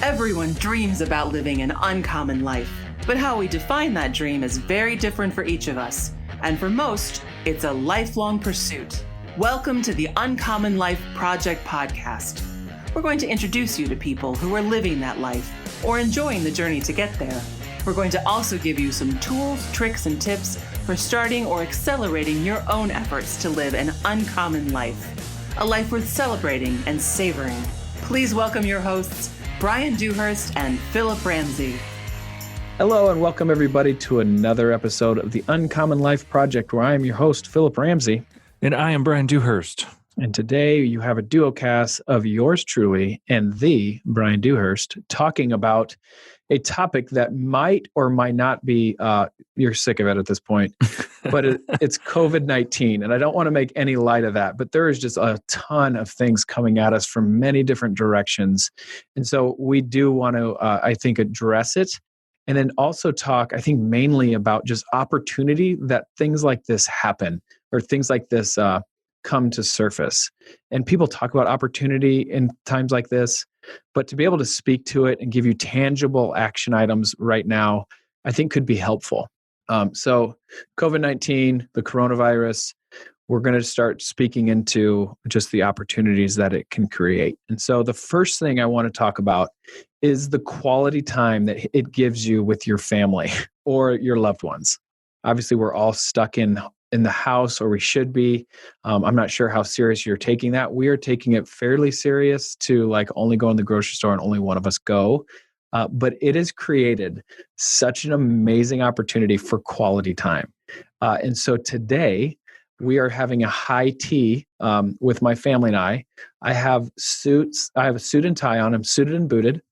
Everyone dreams about living an uncommon life, but how we define that dream is very different for each of us. And for most, it's a lifelong pursuit. Welcome to the Uncommon Life Project podcast. We're going to introduce you to people who are living that life or enjoying the journey to get there. We're going to also give you some tools, tricks, and tips for starting or accelerating your own efforts to live an uncommon life, a life worth celebrating and savoring. Please welcome your hosts, Bryan Dewhurst and Phillip Ramsey. Hello and welcome everybody to another episode of the Uncommon Life Project, where I am your host, Phillip Ramsey. And I am Bryan Dewhurst. And today you have a duo cast of yours truly and the Bryan Dewhurst talking about a topic that might or might not be, you're sick of it at this point, but it's COVID-19. And I don't want to make any light of that, but there is just a ton of things coming at us from many different directions. And so we do want to, I think, address it. And then also talk, I think, mainly about just opportunity that things like this happen or things like this come to surface. And people talk about opportunity in times like this, but to be able to speak to it and give you tangible action items right now, I think could be helpful. So COVID-19, the coronavirus, we're going to start speaking into just the opportunities that it can create. And so the first thing I want to talk about is the quality time that it gives you with your family or your loved ones. Obviously, we're all stuck in the house, or we should be. I'm not sure how serious you're taking that. We are taking it fairly serious to like only go in the grocery store and only one of us go. But it has created such an amazing opportunity for quality time. And so today, we are having a high tea with my family and I. I have suits. I have a suit and tie on. I'm suited and booted.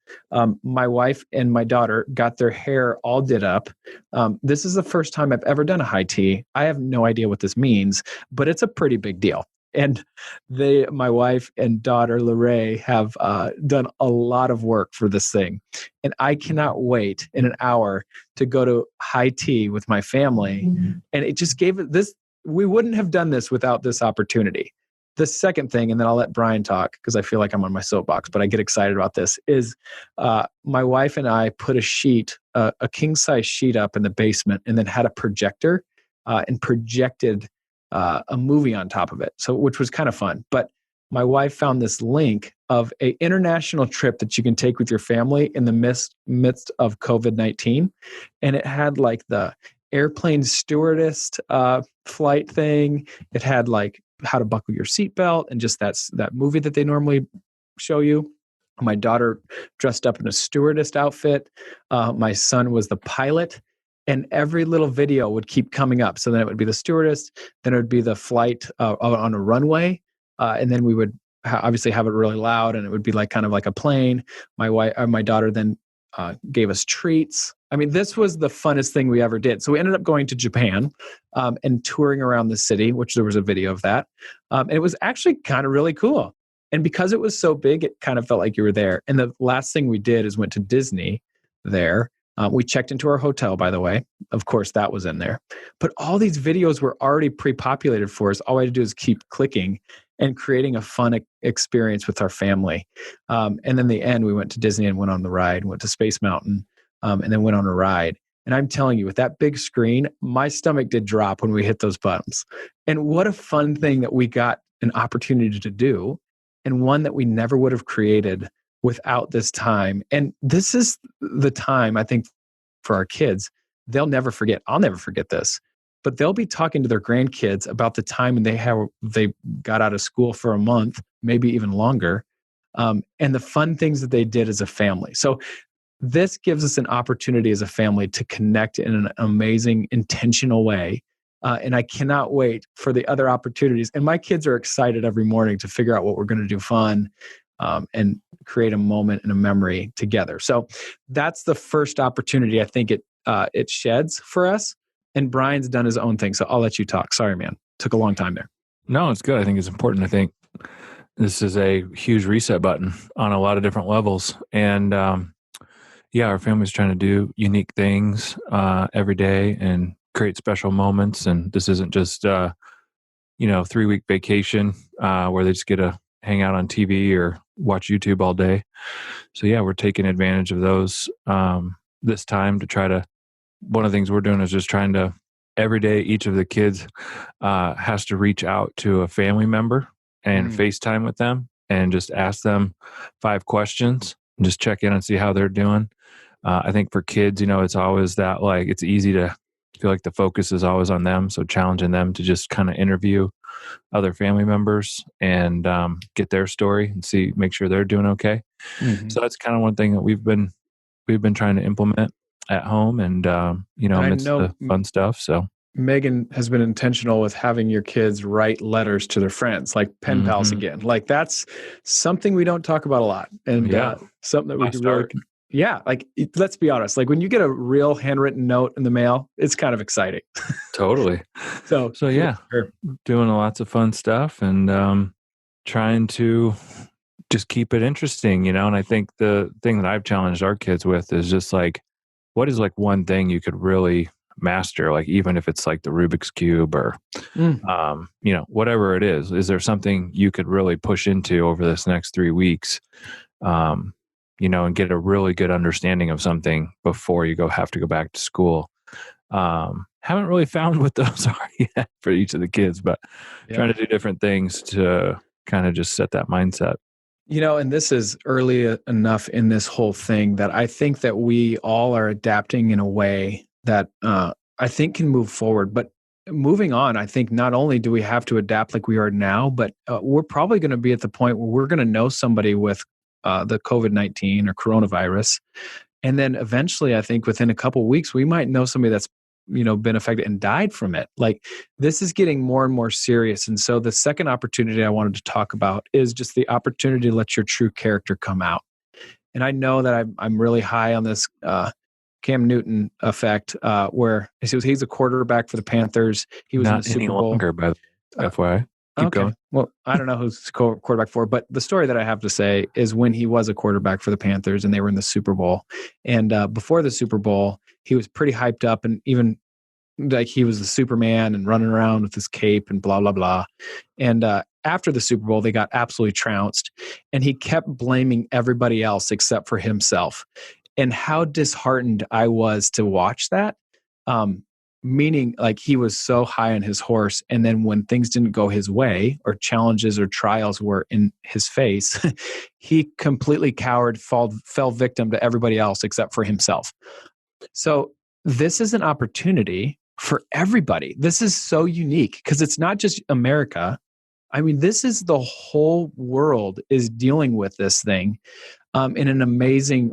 My wife and my daughter got their hair all did up. This is the first time I've ever done a high tea. I have no idea what this means, but it's a pretty big deal. And my wife and daughter, Lorraine, have done a lot of work for this thing. And I cannot wait in an hour to go to high tea with my family. Mm-hmm. And it just gave it this. We wouldn't have done this without this opportunity. The second thing, and then I'll let Bryan talk because I feel like I'm on my soapbox, but I get excited about this, is my wife and I put a king-size sheet up in the basement and then had a projector and projected a movie on top of it, which was kind of fun. But my wife found this link of an international trip that you can take with your family in the midst of COVID-19. And it had like the airplane stewardess flight thing. It had like how to buckle your seatbelt and just that movie that they normally show you. My daughter dressed up in a stewardess outfit. My son was the pilot, and every little video would keep coming up. So then it would be the stewardess, then it would be the flight on a runway, and then we would obviously have it really loud, and it would be like kind of like a plane. My daughter then gave us treats. I mean, this was the funnest thing we ever did. So we ended up going to Japan and touring around the city, which there was a video of that. And it was actually kind of really cool. And because it was so big, it kind of felt like you were there. And the last thing we did is went to Disney there. We checked into our hotel, by the way. Of course, that was in there. But all these videos were already pre-populated for us. All we had to do is keep clicking and creating a fun experience with our family. And then the end, we went to Disney and went on the ride, went to Space Mountain, and then went on a ride. And I'm telling you, with that big screen, my stomach did drop when we hit those buttons. And what a fun thing that we got an opportunity to do, and one that we never would have created without this time. And this is the time, I think, for our kids. They'll never forget. I'll never forget this. But they'll be talking to their grandkids about the time when they got out of school for a month, maybe even longer, and the fun things that they did as a family. So this gives us an opportunity as a family to connect in an amazing, intentional way. And I cannot wait for the other opportunities. And my kids are excited every morning to figure out what we're going to do fun and create a moment and a memory together. So that's the first opportunity I think it sheds for us. And Bryan's done his own thing. So I'll let you talk. Sorry, man. Took a long time there. No, it's good. I think it's important. I think this is a huge reset button on a lot of different levels. And our family's trying to do unique things every day and create special moments. And this isn't just, 3-week vacation where they just get a hang out on TV or watch YouTube all day. So yeah, we're taking advantage of those this time to try to. One of the things we're doing is just trying to every day. Each of the kids has to reach out to a family member and FaceTime with them and just ask them 5 questions and just check in and see how they're doing. I think for kids, it's always that like it's easy to feel like the focus is always on them. So challenging them to just kind of interview other family members and get their story and make sure they're doing okay. So that's kind of one thing that we've been trying to implement at home and amidst the fun stuff. So Megan has been intentional with having your kids write letters to their friends, like pen pals again. Like that's something we don't talk about a lot, and something that we could really. Yeah, like let's be honest. Like when you get a real handwritten note in the mail, it's kind of exciting. Totally. So yeah, doing lots of fun stuff and trying to just keep it interesting, And I think the thing that I've challenged our kids with is just like, what is like one thing you could really master? Like even if it's like the Rubik's Cube or whatever it is. Is there something you could really push into over this next 3 weeks? And get a really good understanding of something before you have to go back to school. Haven't really found what those are yet for each of the kids, but trying to do different things to kind of just set that mindset. And this is early enough in this whole thing that I think that we all are adapting in a way that I think can move forward. But moving on, I think not only do we have to adapt like we are now, but we're probably going to be at the point where we're going to know somebody with the COVID-19 or coronavirus. And then eventually, I think within a couple of weeks, we might know somebody that's, been affected and died from it. Like this is getting more and more serious. And so the second opportunity I wanted to talk about is just the opportunity to let your true character come out. And I know that I'm really high on this Cam Newton effect, where he's a quarterback for the Panthers. He was not in the Super any Bowl. Longer, by FYI. Keep going. Well, I don't know who's quarterback for, but the story that I have to say is when he was a quarterback for the Panthers and they were in the Super Bowl. And before the Super Bowl, he was pretty hyped up and even like he was the Superman and running around with his cape and blah, blah, blah. And after the Super Bowl, they got absolutely trounced. And he kept blaming everybody else except for himself. And how disheartened I was to watch that. Meaning like he was so high on his horse. And then when things didn't go his way or challenges or trials were in his face, he completely cowered, fell victim to everybody else except for himself. So this is an opportunity for everybody. This is so unique because it's not just America. I mean, this is the whole world is dealing with this thing in an amazing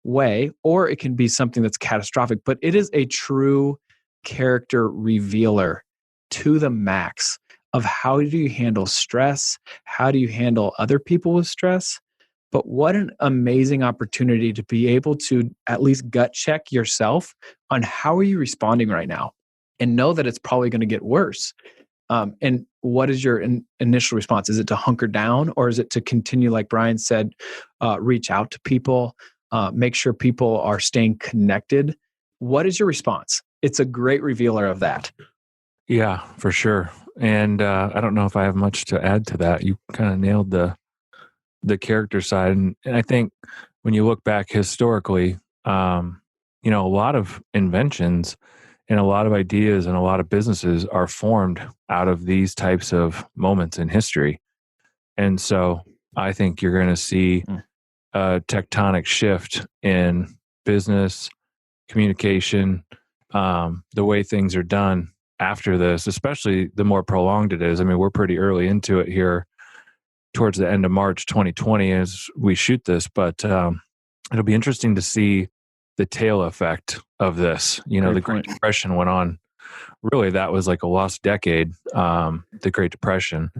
way, or it can be something that's catastrophic, but it is a true character revealer to the max of how do you handle stress? How do you handle other people with stress? But what an amazing opportunity to be able to at least gut check yourself on how are you responding right now and know that it's probably going to get worse. And what is your initial response? Is it to hunker down or is it to continue, like Bryan said, reach out to people, make sure people are staying connected? What is your response? It's a great revealer of that. Yeah, for sure. And I don't know if I have much to add to that. You kind of nailed the character side. And I think when you look back historically, a lot of inventions and a lot of ideas and a lot of businesses are formed out of these types of moments in history. And so I think you're going to see a tectonic shift in business, communication, the way things are done after this, especially the more prolonged it is. I mean, we're pretty early into it here towards the end of March 2020 as we shoot this, but it'll be interesting to see the tail effect of this. The Great Depression went on. Really, that was like a lost decade, the Great Depression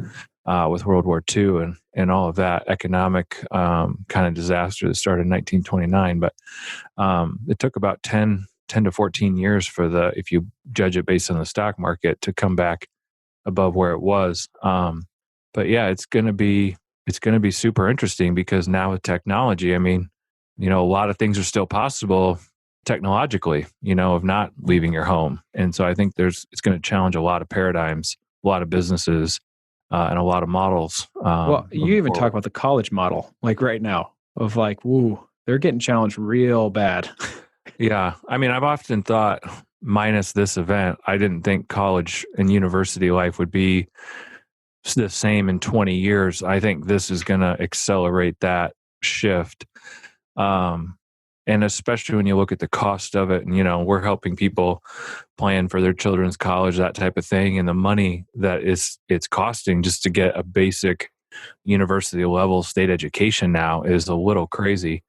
with World War II and all of that economic kind of disaster that started in 1929. But it took about 10 to 14 years for if you judge it based on the stock market, to come back above where it was. But yeah, it's going to be super interesting because now with technology, I mean, a lot of things are still possible technologically, of not leaving your home. And so I think it's going to challenge a lot of paradigms, a lot of businesses, and a lot of models. Well, you even talk about the college model, like right now, of like, woo, they're getting challenged real bad. Yeah. I mean, I've often thought, minus this event, I didn't think college and university life would be the same in 20 years. I think this is going to accelerate that shift. And especially when you look at the cost of it, and, we're helping people plan for their children's college, that type of thing. And the money that it's costing just to get a basic university level state education now is a little crazy.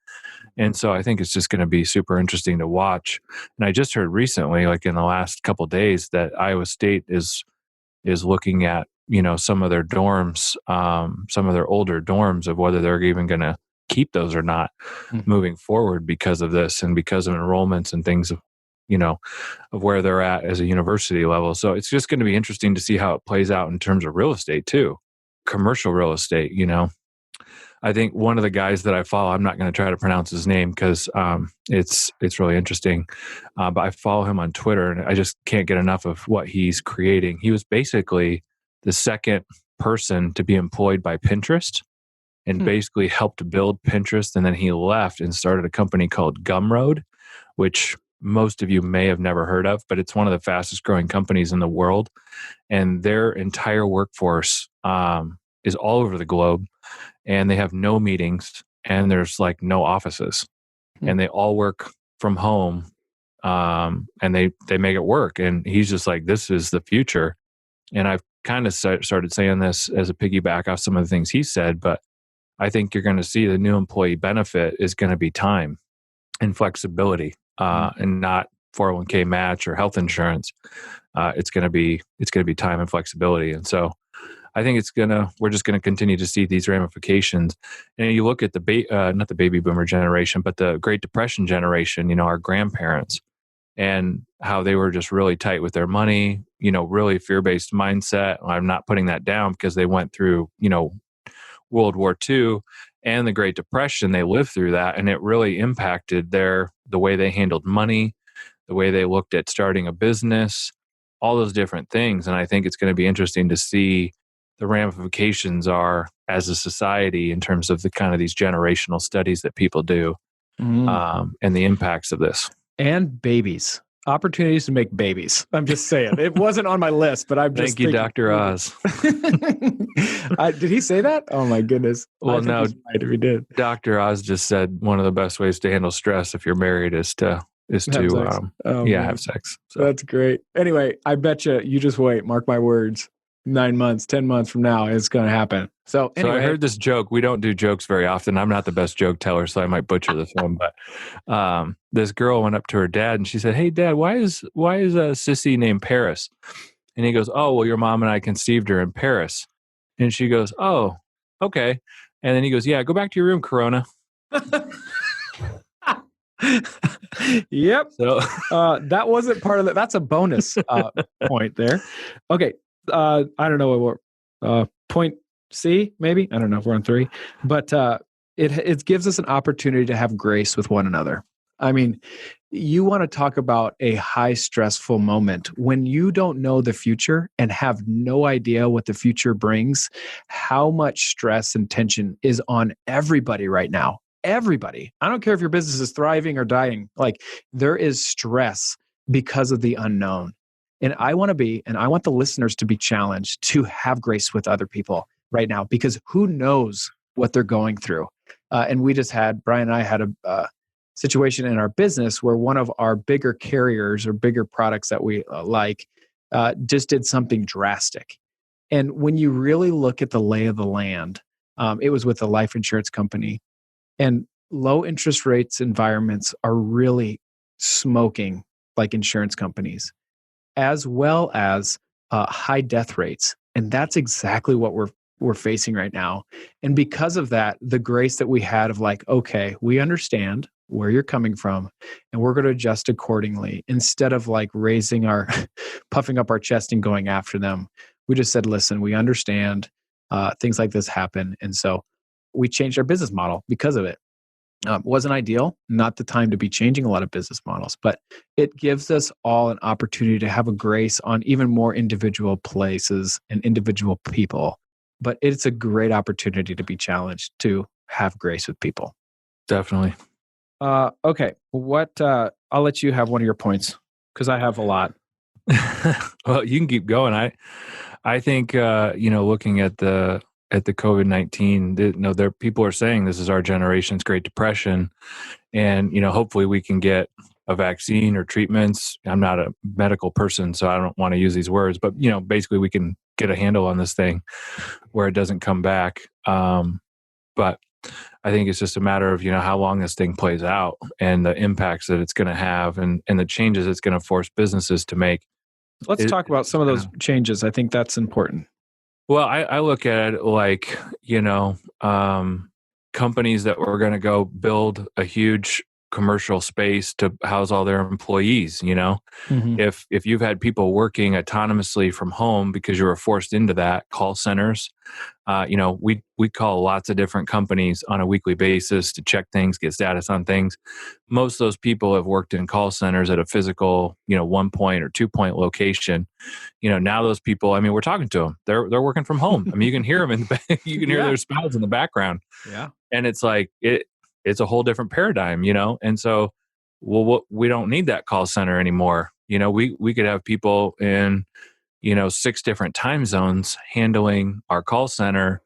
And so I think it's just going to be super interesting to watch. And I just heard recently, like in the last couple of days, that Iowa State is looking at, some of their dorms, some of their older dorms, of whether they're even going to keep those or not moving forward because of this and because of enrollments and things of where they're at as a university level. So it's just going to be interesting to see how it plays out in terms of real estate too, commercial real estate. I think one of the guys that I follow, I'm not going to try to pronounce his name because it's really interesting, but I follow him on Twitter and I just can't get enough of what he's creating. He was basically the second person to be employed by Pinterest and basically helped build Pinterest. And then he left and started a company called Gumroad, which most of you may have never heard of, but it's one of the fastest growing companies in the world. And their entire workforce is all over the globe, and they have no meetings, and there's like no offices, and they all work from home, and they make it work. And he's just like, this is the future. And I've kind of started saying this as a piggyback off some of the things he said, but I think you're going to see the new employee benefit is going to be time and flexibility, and not 401k match or health insurance. It's going to be time and flexibility. And so I think we're just going to continue to see these ramifications. And you look at not the baby boomer generation, but the Great Depression generation, our grandparents, and how they were just really tight with their money, really fear-based mindset. I'm not putting that down because they went through, World War II and the Great Depression. They lived through that, and it really impacted the way they handled money, the way they looked at starting a business, all those different things. And I think it's going to be interesting to see the ramifications are as a society in terms of the kind of these generational studies that people do, and the impacts of this. And babies. Opportunities to make babies. I'm just saying. It wasn't on my list, but I'm just Thank you, Dr. Oz. Did he say that? Oh my goodness. Well, no, right if he did. Dr. Oz just said one of the best ways to handle stress if you're married is to have sex. So. That's great. Anyway, I bet you just wait. Mark my words. 9 months, 10 months from now, it's going to happen. So anyway. So I heard this joke. We don't do jokes very often. I'm not the best joke teller, so I might butcher this one. But this girl went up to her dad and she said, "Hey, Dad, why is a sissy named Paris?" And he goes, "Oh, well, your mom and I conceived her in Paris." And she goes, "Oh, okay." And then he goes, "Yeah, go back to your room, Corona." Yep. So that wasn't part of it. That's a bonus point there. Okay. I don't know what we're point C, maybe. I don't know if we're on 3, but it gives us an opportunity to have grace with one another. I mean, you want to talk about a high stressful moment when you don't know the future and have no idea what the future brings. How much stress and tension is on everybody right now? Everybody. I don't care if your business is thriving or dying. Like, there is stress because of the unknown. And I want the listeners to be challenged to have grace with other people right now, because who knows what they're going through. And Bryan and I had a situation in our business where one of our bigger carriers or bigger products that we just did something drastic. And when you really look at the lay of the land, it was with a life insurance company, and low interest rates environments are really smoking like insurance companies, as well as high death rates. And that's exactly what we're facing right now. And because of that, the grace that we had of like, okay, we understand where you're coming from and we're going to adjust accordingly, instead of like puffing up our chest and going after them. We just said, listen, we understand things like this happen. And so we changed our business model because of it. Wasn't ideal, not the time to be changing a lot of business models, but it gives us all an opportunity to have a grace on even more individual places and individual people but it's a great opportunity to be challenged, to have grace with people. Definitely. Okay. I'll let you have one of your points because I have a lot. Well, you can keep going. I think looking at the COVID-19, there people are saying this is our generation's Great Depression, and hopefully we can get a vaccine or treatments. I'm not a medical person, so I don't want to use these words, but basically we can get a handle on this thing where it doesn't come back. But I think it's just a matter of how long this thing plays out and the impacts that it's going to have, and the changes it's going to force businesses to make. Let's talk about some of those changes. I think that's important. Well, I look at it like, companies that were going to go build a huge commercial space to house all their employees. Mm-hmm. If you've had people working autonomously from home because you were forced into that, call centers, we call lots of different companies on a weekly basis to check things, get status on things. Most of those people have worked in call centers at a physical, 1 point or 2 point location. Now those people, we're talking to them. They're working from home. You can hear them in the back. You can hear their spouses in the background. Yeah, and it's like it's a whole different paradigm, and so we don't need that call center anymore. We could have people in 6 different time zones handling our call center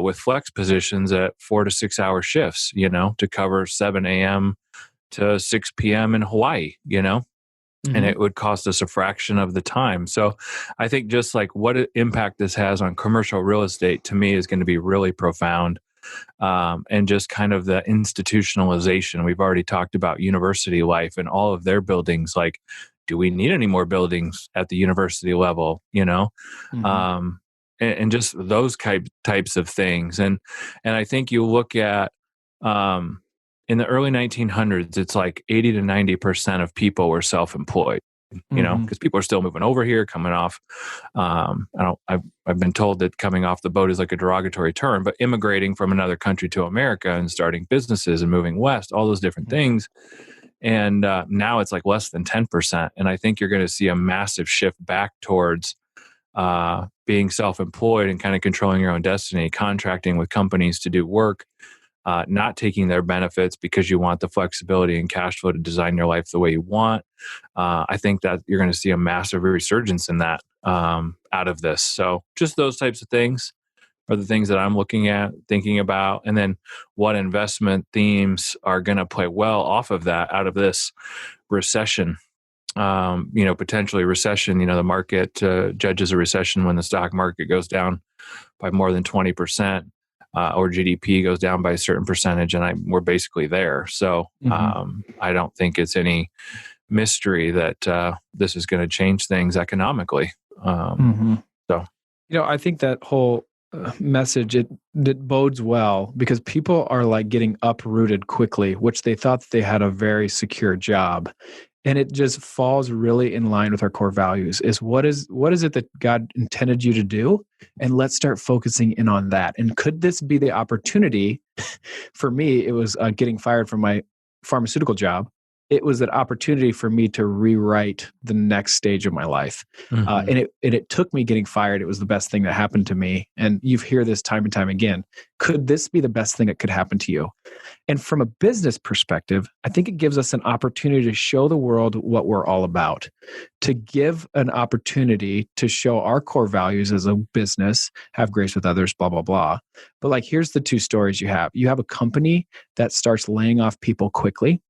with flex positions at 4 to 6 hour shifts, to cover 7 a.m. to 6 p.m. in Hawaii, Mm-hmm. and it would cost us a fraction of the time. So I think just like what impact this has on commercial real estate, to me, is going to be really profound. And just kind of the institutionalization. We've already talked about university life and all of their buildings. Like, do we need any more buildings at the university level? Mm-hmm. And just those types of things. And I think you look at in the early 1900s, it's like 80 to 90% of people were self-employed. Because people are still moving over here, coming off. I've been told that coming off the boat is like a derogatory term, but immigrating from another country to America and starting businesses and moving west, all those different things. And now it's like less than 10%. And I think you're going to see a massive shift back towards being self-employed and kind of controlling your own destiny, contracting with companies to do work, not taking their benefits because you want the flexibility and cash flow to design your life the way you want. I think that you're going to see a massive resurgence in that out of this. So just those types of things are the things that I'm looking at, thinking about, and then what investment themes are going to play well off of that out of this recession. Potentially recession, the market judges a recession when the stock market goes down by more than 20%. Or GDP goes down by a certain percentage, and we're basically there. So I don't think it's any mystery that this is going to change things economically. So, I think that whole message, it bodes well because people are like getting uprooted quickly, which they thought that they had a very secure job. And it just falls really in line with our core values is what is it that God intended you to do? And let's start focusing in on that. And could this be the opportunity? For me, it was getting fired from my pharmaceutical job. It was an opportunity for me to rewrite the next stage of my life. And it took me getting fired. It was the best thing that happened to me. And you hear this time and time again. Could this be the best thing that could happen to you? And from a business perspective, I think it gives us an opportunity to show the world what we're all about, to give an opportunity to show our core values as a business, have grace with others, blah, blah, blah. But like, here's the 2 stories you have. You have a company that starts laying off people quickly.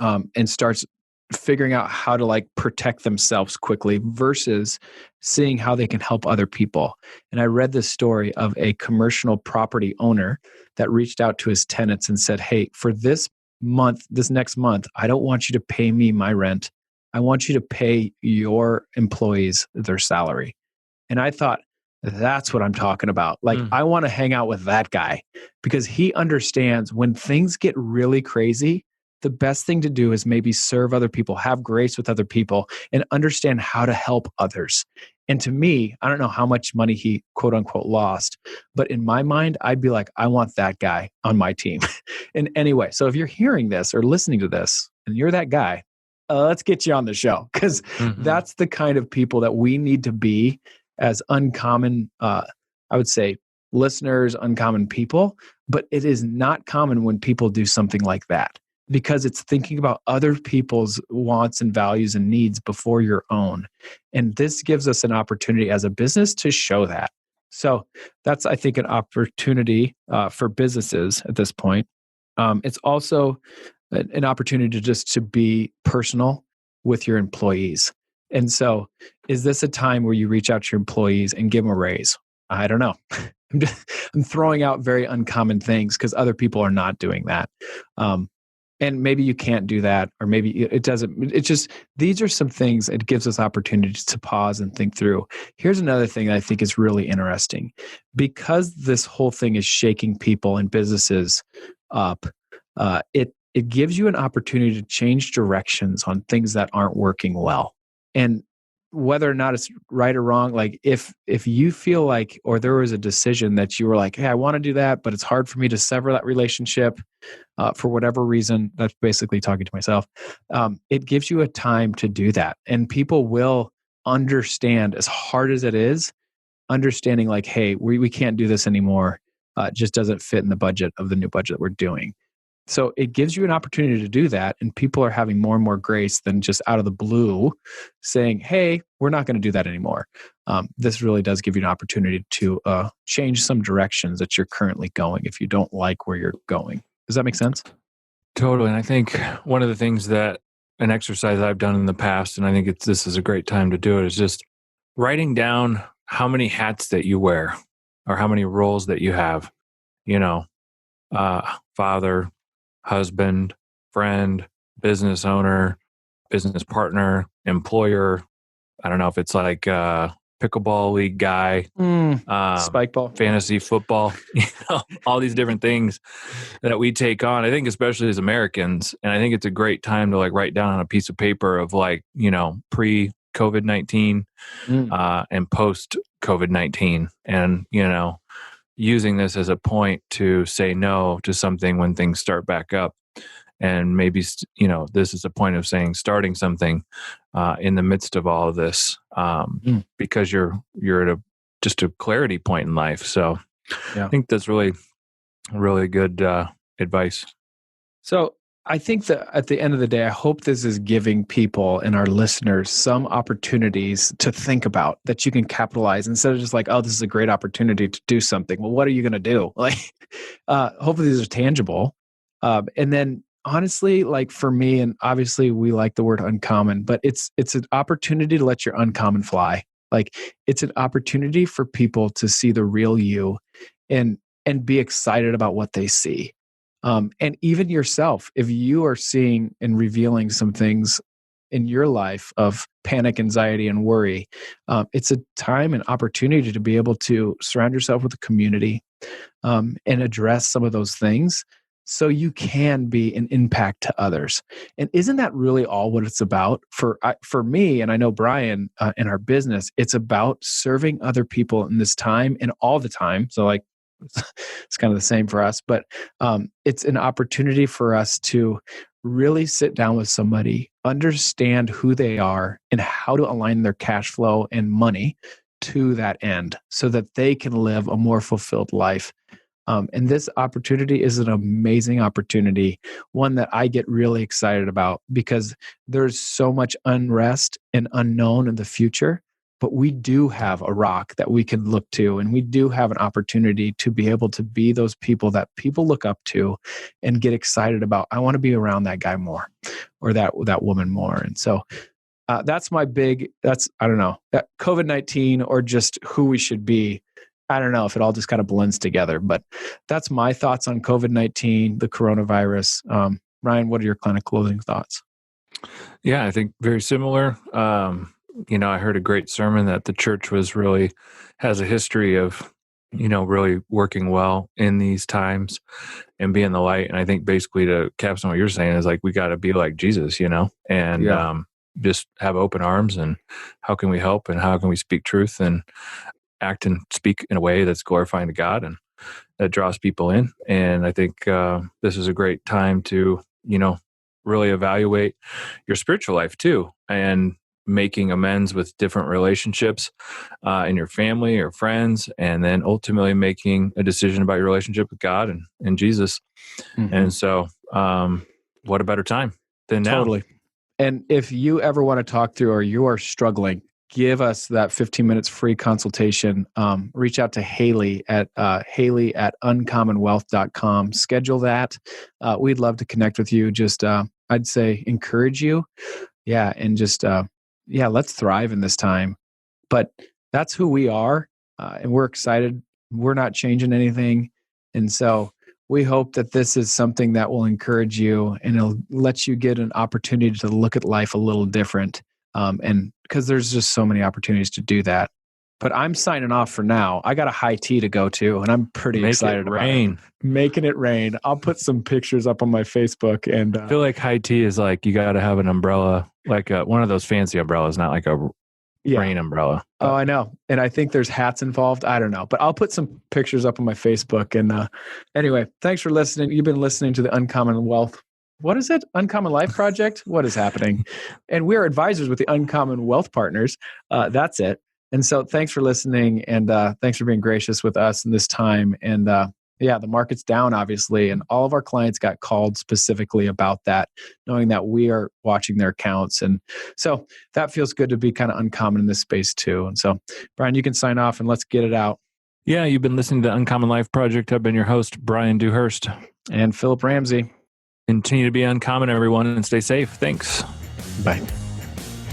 And starts figuring out how to like protect themselves quickly versus seeing how they can help other people. And I read this story of a commercial property owner that reached out to his tenants and said, hey, for this next month, I don't want you to pay me my rent. I want you to pay your employees their salary. And I thought, that's what I'm talking about. Like, I want to hang out with that guy because he understands when things get really crazy, the best thing to do is maybe serve other people, have grace with other people, and understand how to help others. And to me, I don't know how much money he quote unquote lost, but in my mind, I'd be like, I want that guy on my team. And anyway, so if you're hearing this or listening to this and you're that guy, let's get you on the show because that's the kind of people that we need to be as uncommon, I would say, listeners, uncommon people, but it is not common when people do something like that because it's thinking about other people's wants and values and needs before your own. And this gives us an opportunity as a business to show that. So that's, I think, an opportunity for businesses at this point. It's also an opportunity to be personal with your employees. And so, is this a time where you reach out to your employees and give them a raise? I don't know. I'm throwing out very uncommon things because other people are not doing that. And maybe you can't do that, or maybe it doesn't. It's just, these are some things it gives us opportunities to pause and think through. Here's another thing that I think is really interesting. Because this whole thing is shaking people and businesses up, it gives you an opportunity to change directions on things that aren't working well. And whether or not it's right or wrong, like if you feel like, or there was a decision that you were like, hey, I want to do that, but it's hard for me to sever that relationship for whatever reason, that's basically talking to myself. It gives you a time to do that. And people will understand, as hard as it is, understanding like, hey, we can't do this anymore. It just doesn't fit in the budget of the new budget that we're doing. So it gives you an opportunity to do that. And people are having more and more grace than just out of the blue saying, hey, we're not going to do that anymore. This really does give you an opportunity to change some directions that you're currently going if you don't like where you're going. Does that make sense? Totally. And I think one of the things that an exercise I've done in the past, and I think this is a great time to do it, is just writing down how many hats that you wear or how many roles that you have, father, husband, friend, business owner, business partner, employer. I don't know if it's like pickleball league guy, spike ball, fantasy football, all these different things that we take on. I think especially as Americans, and I think it's a great time to like write down on a piece of paper of like, pre-COVID-19 and post-COVID-19, and using this as a point to say no to something when things start back up. And maybe, this is a point of starting something in the midst of all of this because you're at just a clarity point in life. So I think that's really, really good advice. So I think that at the end of the day, I hope this is giving people and our listeners some opportunities to think about that you can capitalize instead of just like, oh, this is a great opportunity to do something. Well, what are you going to do? Like, hopefully these are tangible. And then honestly, like for me, and obviously we like the word uncommon, but it's an opportunity to let your uncommon fly. Like it's an opportunity for people to see the real you and be excited about what they see. And even yourself, if you are seeing and revealing some things in your life of panic, anxiety, and worry, it's a time and opportunity to be able to surround yourself with a community and address some of those things so you can be an impact to others. And isn't that really all what it's about? For me, and I know Bryan, in our business, it's about serving other people in this time and all the time. So like, it's kind of the same for us, but it's an opportunity for us to really sit down with somebody, understand who they are and how to align their cash flow and money to that end so that they can live a more fulfilled life. And this opportunity is an amazing opportunity, one that I get really excited about because there's so much unrest and unknown in the future. But we do have a rock that we can look to, and we do have an opportunity to be able to be those people that people look up to and get excited about. I want to be around that guy more or that woman more. And so that's I don't know, that COVID-19 or just who we should be. I don't know if it all just kind of blends together, but that's my thoughts on COVID-19, the coronavirus. Ryan, what are your kind of closing thoughts? Yeah, I think very similar. I heard a great sermon that the church has a history of, really working well in these times and being the light. And I think basically to capstone what you're saying is like, we got to be like Jesus, and just have open arms and how can we help and how can we speak truth and act and speak in a way that's glorifying to God and that draws people in. And I think this is a great time to, really evaluate your spiritual life too. And making amends with different relationships in your family or friends, and then ultimately making a decision about your relationship with God and Jesus. Mm-hmm. And so, what a better time than now? Totally. And if you ever want to talk through or you are struggling, give us that 15 minutes free consultation. Reach out to Haley at uncommonwealth.com. Schedule that. We'd love to connect with you. Just, I'd say encourage you. Yeah. And just, let's thrive in this time. But that's who we are. And we're excited. We're not changing anything. And so we hope that this is something that will encourage you and it'll let you get an opportunity to look at life a little different. And because there's just so many opportunities to do that. But I'm signing off for now. I got a high tea to go to, and I'm pretty excited about it. Making it rain. I'll put some pictures up on my Facebook. And I feel like high tea is like you got to have an umbrella, like one of those fancy umbrellas, not like a rain umbrella. Oh, I know. And I think there's hats involved. I don't know. But I'll put some pictures up on my Facebook. And anyway, thanks for listening. You've been listening to the Uncommon Wealth. What is it? Uncommon Life Project? What is happening? And we're advisors with the Uncommon Wealth Partners. That's it. And so thanks for listening. And thanks for being gracious with us in this time. And the market's down, obviously. And all of our clients got called specifically about that, knowing that we are watching their accounts. And so that feels good to be kind of uncommon in this space too. And so, Bryan, you can sign off and let's get it out. Yeah, you've been listening to Uncommon Life Project. I've been your host, Bryan Dewhurst. And Phillip Ramsey. Continue to be uncommon, everyone, and stay safe. Thanks. Bye.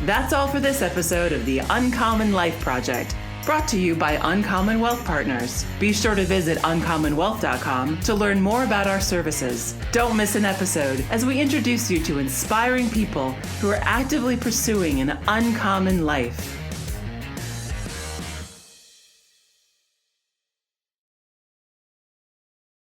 That's all for this episode of the Uncommon Life Project, brought to you by Uncommon Wealth Partners. Be sure to visit uncommonwealth.com to learn more about our services. Don't miss an episode as we introduce you to inspiring people who are actively pursuing an uncommon life.